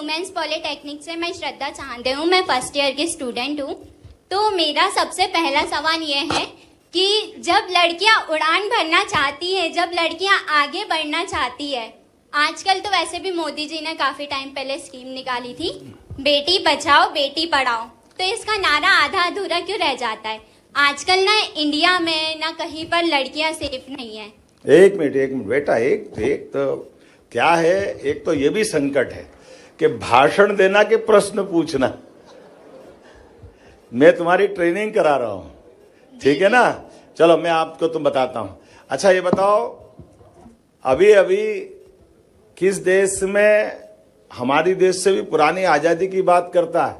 Women's polytechnic से मैं श्रद्धा चांदे हूँ। मैं फर्स्ट ईयर की स्टूडेंट हूँ। तो मेरा सबसे पहला सवाल ये है कि जब लड़कियाँ उड़ान भरना चाहती है, जब लड़कियाँ आगे बढ़ना चाहती है, आजकल तो वैसे भी मोदी जी ने काफी टाइम पहले स्कीम निकाली थी, बेटी बचाओ बेटी पढ़ाओ, तो इसका नारा आधा अधूरा क्यों रह जाता है? आजकल ना इंडिया में ना कहीं पर लड़कियां सेफ नहीं है। एक मिनट बेटा, एक तो क्या है, एक तो ये भी संकट है कि भाषण देना के प्रश्न पूछना। मैं तुम्हारी ट्रेनिंग करा रहा हूं, ठीक है ना? चलो मैं आपको तुम बताता हूं। अच्छा ये बताओ, अभी अभी किस देश में हमारी देश से भी पुरानी आजादी की बात करता है?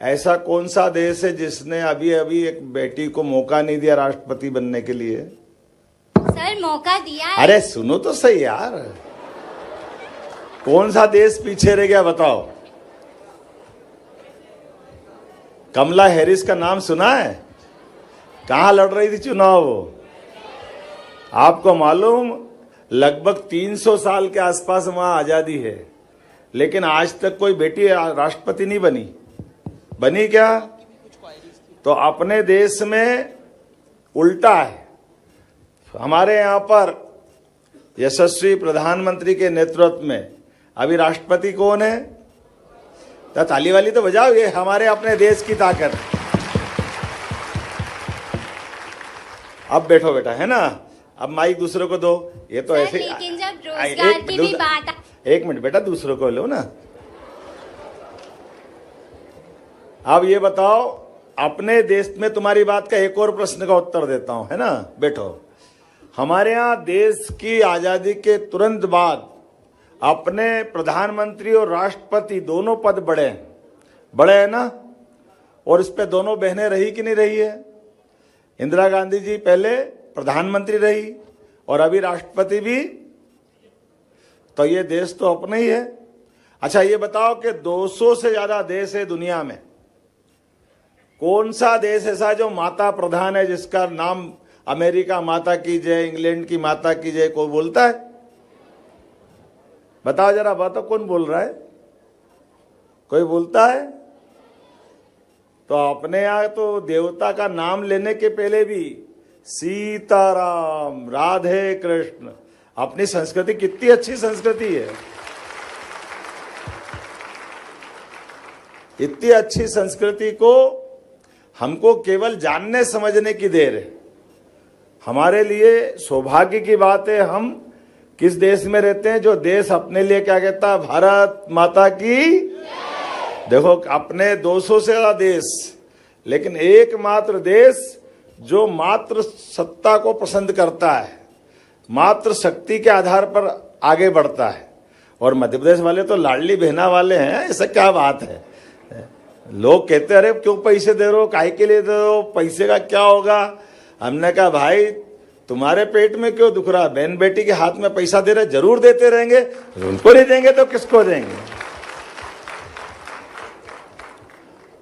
ऐसा कौन सा देश है जिसने अभी अभी एक बेटी को मौका नहीं दिया राष्ट्रपति बनने के लिए? सर मौका दिया है। अरे सुनो तो सही यार, कौन सा देश पीछे रह गया बताओ? कमला हैरिस का नाम सुना है? कहां लड़ रही थी चुनाव वो? आपको मालूम, लगभग 300 साल के आसपास वहां आजादी है, लेकिन आज तक कोई बेटी राष्ट्रपति नहीं बनी। बनी क्या? तो अपने देश में उल्टा है। हमारे यहां पर यशस्वी प्रधानमंत्री के नेतृत्व में अभी राष्ट्रपति कौन है? तो ताली वाली तो बजाओ, ये हमारे अपने देश की ताकत। अब बैठो बेटा, है ना? अब माइक दूसरों को दो। ये तो ऐसे, लेकिन जब रोजगार की भी बात, एक मिनट बेटा, दूसरों को लो ना। अब ये बताओ, अपने देश में तुम्हारी बात का एक और प्रश्न का उत्तर देता हूं, है ना? बैठो। हमारे यहां देश की आजादी के तुरंत बाद अपने प्रधानमंत्री और राष्ट्रपति दोनों पद बड़े हैं ना? और इस पे दोनों बहनें रही कि नहीं रही है? इंदिरा गांधी जी पहले प्रधानमंत्री रही और अभी राष्ट्रपति भी। तो ये देश तो अपना ही है। अच्छा ये बताओ कि 200 से ज्यादा देश है दुनिया में, कौन सा देश ऐसा जो माता प्रधान है, जिसका नाम अमेरिका माता की जय, इंग्लैंड की माता की जय कोई बोलता है? बताओ जरा, बताओ कौन बोल रहा है? कोई बोलता है? तो अपने यहां तो देवता का नाम लेने के पहले भी सीताराम, राधे कृष्ण। अपनी संस्कृति कितनी अच्छी संस्कृति है। इतनी अच्छी संस्कृति को हमको केवल जानने समझने की देर है। हमारे लिए सौभाग्य की बात है, हम किस देश में रहते हैं जो देश अपने लिए क्या कहता है? भारत माता की। देखो अपने 200 से ज्यादा देश, लेकिन एकमात्र देश जो मात्र सत्ता को पसंद करता है, मात्र शक्ति के आधार पर आगे बढ़ता है। और मध्य प्रदेश वाले तो लाडली बहना वाले हैं। ऐसा क्या बात है? लोग कहते हैं अरे क्यों पैसे दे रहे हो, काहे के लिए दे रहे हो, पैसे का क्या होगा? हमने कहा भाई तुम्हारे पेट में क्यों दुख रहा? बहन बेटी के हाथ में पैसा दे रहे, जरूर देते रहेंगे। उनको नहीं देंगे तो किसको देंगे?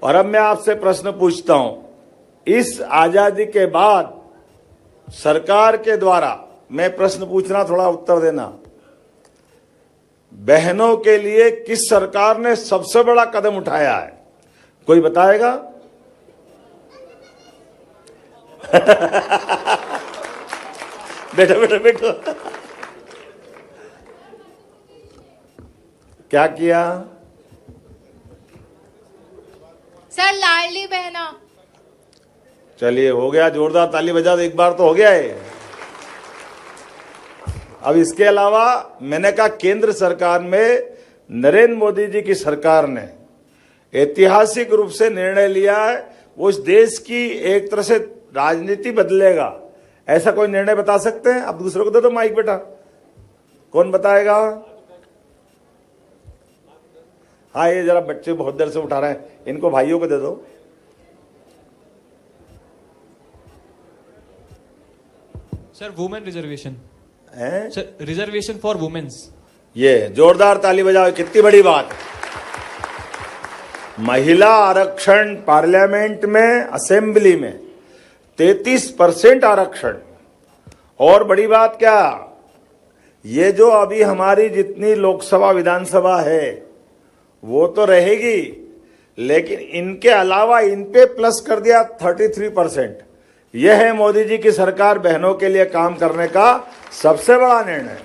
और अब मैं आपसे प्रश्न पूछता हूं, इस आजादी के बाद सरकार के द्वारा, मैं प्रश्न पूछना थोड़ा उत्तर देना, बहनों के लिए किस सरकार ने सबसे बड़ा कदम उठाया है? कोई बताएगा? बैठो। क्या किया? सर लाडली बहना। चलिए हो गया, जोरदार ताली बजा दो, एक बार तो हो गया है। अब इसके अलावा मैंने कहा केंद्र सरकार में नरेंद्र मोदी जी की सरकार ने ऐतिहासिक रूप से निर्णय लिया है, वो इस देश की एक तरह से राजनीति बदलेगा। ऐसा कोई निर्णय बता सकते हैं? अब दूसरों को दे दो माइक बेटा, कौन बताएगा? हाँ ये जरा बच्चे बहुत देर से उठा रहे हैं, इनको भाइयों को दे दो। सर वुमेन रिजर्वेशन हैं? Sir reservation for womens. ये जोरदार ताली बजाओ, कितनी बड़ी बात। महिला आरक्षण पार्लियामेंट में, असेंबली में 33% आरक्षण। और बड़ी बात क्या, ये जो अभी हमारी जितनी लोकसभा विधानसभा है वो तो रहेगी, लेकिन इनके अलावा इन पे प्लस कर दिया 33%। यह है मोदी जी की सरकार बहनों के लिए काम करने का सबसे बड़ा निर्णय।